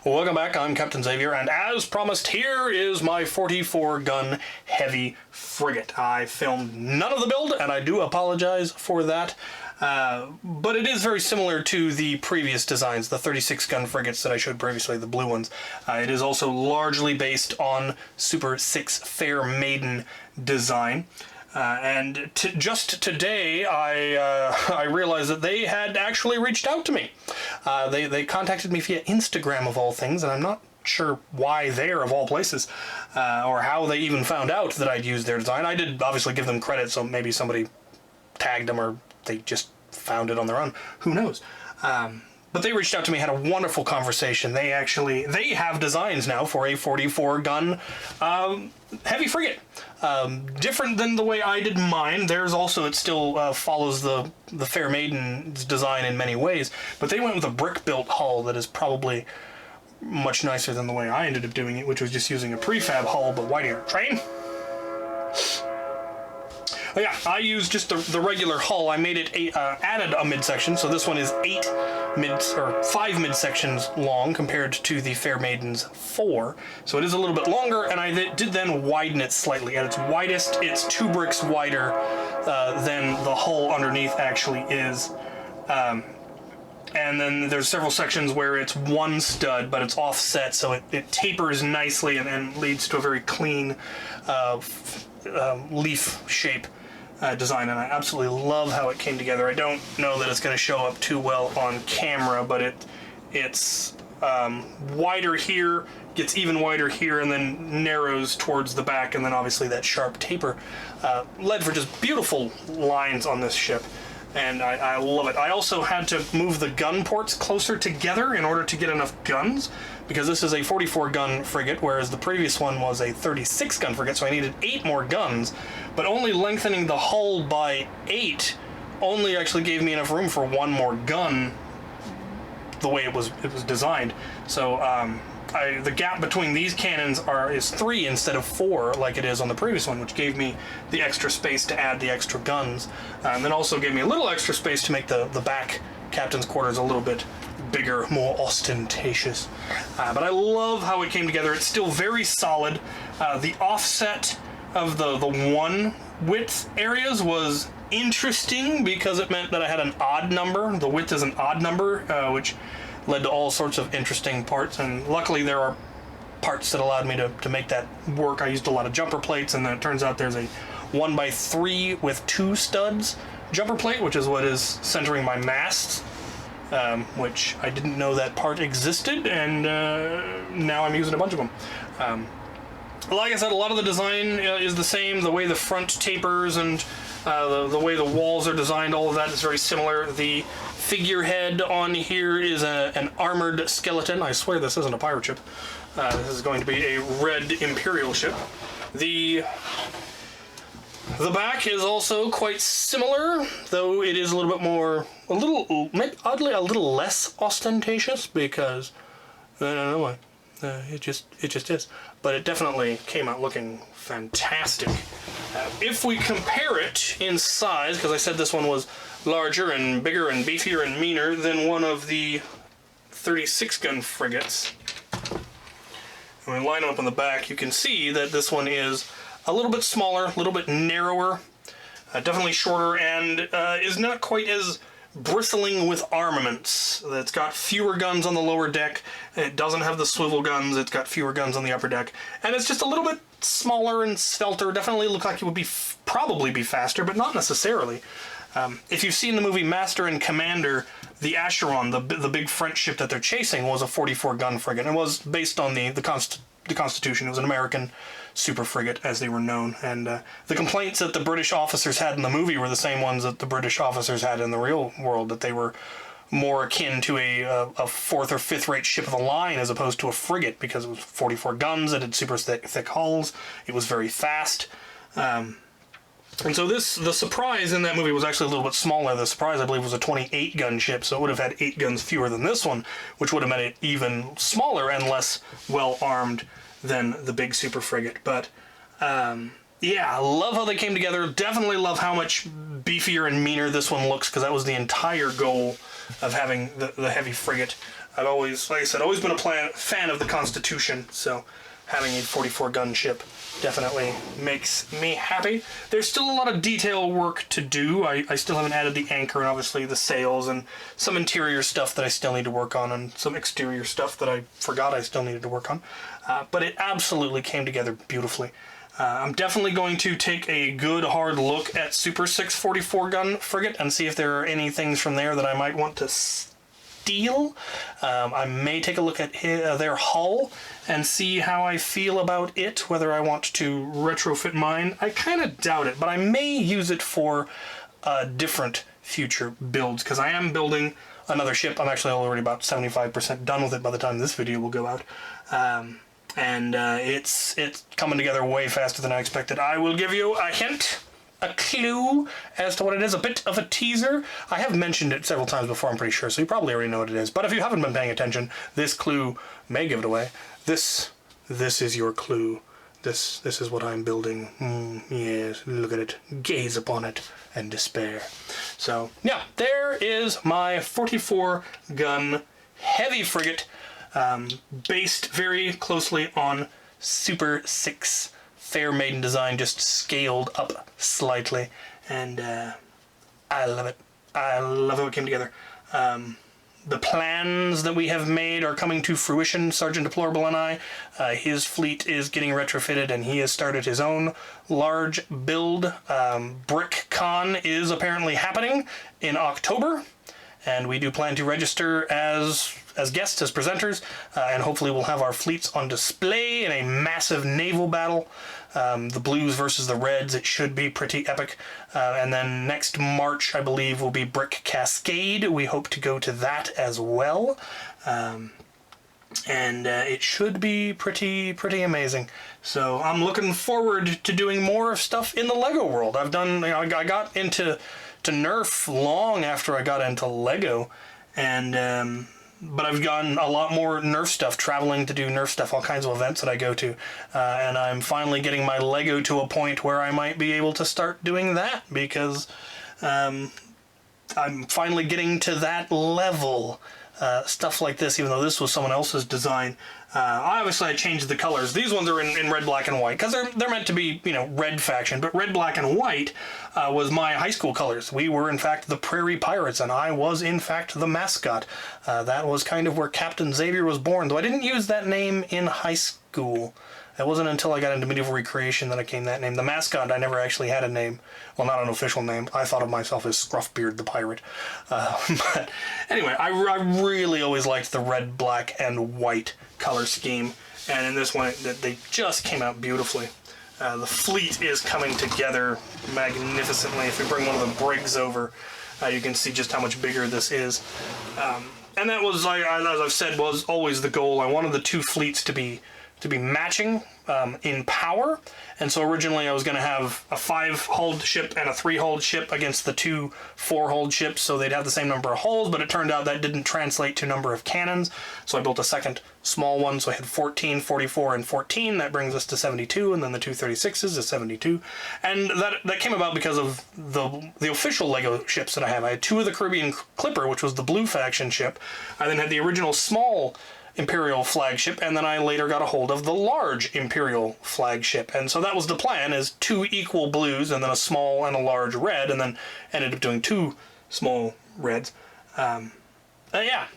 Welcome back, I'm Captain Xavier, and as promised, here is my 44-gun heavy frigate. I filmed none of the build, and I do apologize for that, but it is very similar to the previous designs, the 36-gun frigates that I showed previously, the blue ones. It is also largely based on Super 6 Fair Maiden design. And just today, I realized that they had actually reached out to me. They contacted me via Instagram, of all things, and I'm not sure why there, of all places, or how they even found out that I'd used their design. I did obviously give them credit, so maybe somebody tagged them, or they just found it on their own. Who knows? But they reached out to me, had a wonderful conversation. They have designs now for a 44-gun heavy frigate. Different than the way I did mine. Theirs also, it still follows the Fair Maiden's design in many ways, but they went with a brick-built hull that is probably much nicer than the way I ended up doing it, which was just using a prefab hull, but why do you train? Oh yeah, I used just the regular hull. I made it added a midsection, so this one is 5 midsections long compared to the Fair Maiden's 4. So it is a little bit longer, and I did then widen it slightly. At its widest, it's 2 bricks wider than the hull underneath actually is. And then there's several sections where it's 1 stud, but it's offset, so it tapers nicely and leads to a very clean leaf shape design, and I absolutely love how it came together. I don't know that it's going to show up too well on camera, but it's wider here, gets even wider here, and then narrows towards the back, and then obviously that sharp taper led for just beautiful lines on this ship, and I love it. I also had to move the gun ports closer together in order to get enough guns, because this is a 44-gun frigate, whereas the previous one was a 36-gun frigate, so I needed 8 more guns, but only lengthening the hull by 8 only actually gave me enough room for 1 more gun the way it was designed. So the gap between these cannons is 3 instead of 4 like it is on the previous one, which gave me the extra space to add the extra guns, and then also gave me a little extra space to make the back captain's quarters a little bit bigger, more ostentatious. But I love how it came together. It's still very solid. The offset of the 1 width areas was interesting because it meant that I had an odd number. The width is an odd number, which led to all sorts of interesting parts, and luckily there are parts that allowed me to make that work. I used a lot of jumper plates, and then it turns out there's a 1x3 with 2 studs jumper plate, which is what is centering my masts, which I didn't know that part existed, and now I'm using a bunch of them. Like I said, a lot of the design is the same. The way the front tapers and the way the walls are designed, all of that is very similar. The figurehead on here is an armored skeleton. I swear this isn't a pirate ship. This is going to be a red Imperial ship. The back is also quite similar, though it is a little bit more, oddly a little less ostentatious, because I don't know why. It just is. But it definitely came out looking fantastic. If we compare it in size, because I said this one was larger and bigger and beefier and meaner than one of the 36-gun frigates, when we line them up on the back, you can see that this one is a little bit smaller, a little bit narrower, definitely shorter, and is not quite as bristling with armaments. It's got fewer guns on the lower deck. It doesn't have the swivel guns. It's got fewer guns on the upper deck, and it's just a little bit smaller and svelter. Definitely look like it would probably be faster, but not necessarily. If you've seen the movie Master and Commander, the Acheron, the big French ship that they're chasing, was a 44-gun frigate. It was based on the Constitution. It was an American super frigate, as they were known. And the complaints that the British officers had in the movie were the same ones that the British officers had in the real world, that they were more akin to a fourth or fifth rate ship of the line as opposed to a frigate, because it was 44 guns, it had super thick hulls, it was very fast. And so the Surprise in that movie was actually a little bit smaller. The Surprise, I believe, was a 28-gun ship, so it would have had 8 guns fewer than this one, which would have made it even smaller and less well-armed than the big super frigate. But, yeah, I love how they came together. Definitely love how much beefier and meaner this one looks, because that was the entire goal of having the heavy frigate. I've always, like I said, always been a fan of the Constitution, so having a 44-gun ship definitely makes me happy. There's still a lot of detail work to do. I still haven't added the anchor and obviously the sails and some interior stuff that I still need to work on, and some exterior stuff that I forgot I still needed to work on. But it absolutely came together beautifully. I'm definitely going to take a good hard look at Super 6 44-gun frigate and see if there are any things from there that I might want to steal. I may take a look at their hull and see how I feel about it, whether I want to retrofit mine. I kind of doubt it, but I may use it for different future builds, because I am building another ship. I'm actually already about 75% done with it by the time this video will go out. It's coming together way faster than I expected. I will give you a hint, a clue as to what it is, a bit of a teaser. I have mentioned it several times before, I'm pretty sure, so you probably already know what it is. But if you haven't been paying attention, this clue may give it away. This is your clue. This is what I'm building. Yes, look at it. Gaze upon it and despair. So, yeah, there is my 44-gun heavy frigate, based very closely on Super 6 Fair Maiden design, just scaled up slightly, and I love it. I love how it came together. The plans that we have made are coming to fruition. Sergeant Deplorable and I, his fleet is getting retrofitted, and he has started his own large build. BrickCon is apparently happening in October, and we do plan to register as guests, as presenters, and hopefully we'll have our fleets on display in a massive naval battle. The blues versus the reds, it should be pretty epic. And then next March, I believe, will be Brick Cascade. We hope to go to that as well. And it should be pretty amazing. So I'm looking forward to doing more stuff in the Lego world. I got into Nerf long after I got into Lego, and but I've gotten a lot more Nerf stuff, traveling to do Nerf stuff, all kinds of events that I go to, and I'm finally getting my Lego to a point where I might be able to start doing that, because I'm finally getting to that level. Stuff like this, even though this was someone else's design. Obviously I changed the colors. These ones are in red, black, and white, because they're meant to be, red faction, but red, black, and white was my high school colors. We were, in fact, the Prairie Pirates, and I was, in fact, the mascot. That was kind of where Captain Xavier was born, though I didn't use that name in high school. It wasn't until I got into medieval recreation that I came that name. The mascot, I never actually had a name. Well, not an official name. I thought of myself as Scruffbeard the Pirate. But anyway, I really always liked the red, black, and white color scheme. And in this one, they just came out beautifully. The fleet is coming together magnificently. If we bring one of the brigs over, you can see just how much bigger this is. And that was, as I've said, was always the goal. I wanted the two fleets to be matching in power, and so originally I was going to have a 5-hulled ship and a 3-hulled ship against the 2 4-hulled ships, so they'd have the same number of hulls, but it turned out that didn't translate to number of cannons, so I built a second small one, so I had 14, 44, and 14. That brings us to 72, and then the 2 36s is 72, and that came about because of the official Lego ships that I have. I had 2 of the Caribbean Clipper, which was the blue faction ship. I then had the original small Imperial flagship, and then I later got a hold of the large Imperial flagship, and so that was the plan, is 2 equal blues and then a small and a large red, and then ended up doing 2 small reds. Yeah,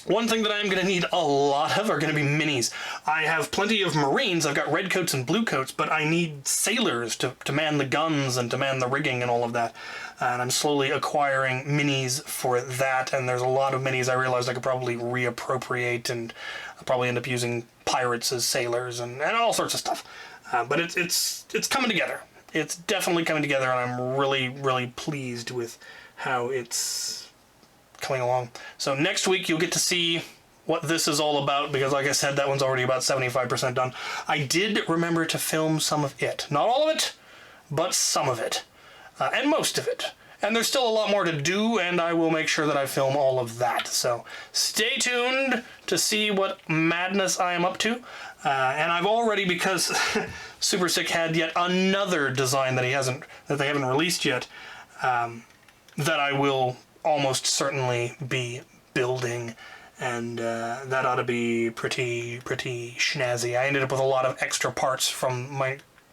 One thing that I am going to need a lot of are going to be minis. I have plenty of Marines. I've got red coats and blue coats, but I need sailors to man the guns and to man the rigging and all of that. And I'm slowly acquiring minis for that, and there's a lot of minis I realized I could probably reappropriate, and I'll probably end up using pirates as sailors and all sorts of stuff. But it's coming together. It's definitely coming together, and I'm really, really pleased with how it's coming along. So next week you'll get to see what this is all about, because like I said, that one's already about 75% done. I did remember to film some of it. Not all of it, but some of it. And most of it. And there's still a lot more to do, and I will make sure that I film all of that. So stay tuned to see what madness I am up to. And I've already, because Super Sick had yet another design that they haven't released yet, that I will almost certainly be building, and that ought to be pretty snazzy. I ended up with a lot of extra parts from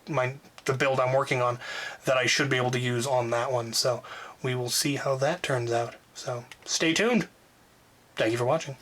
the build I'm working on that I should be able to use on that one, so we will see how that turns out. So stay tuned. Thank you for watching.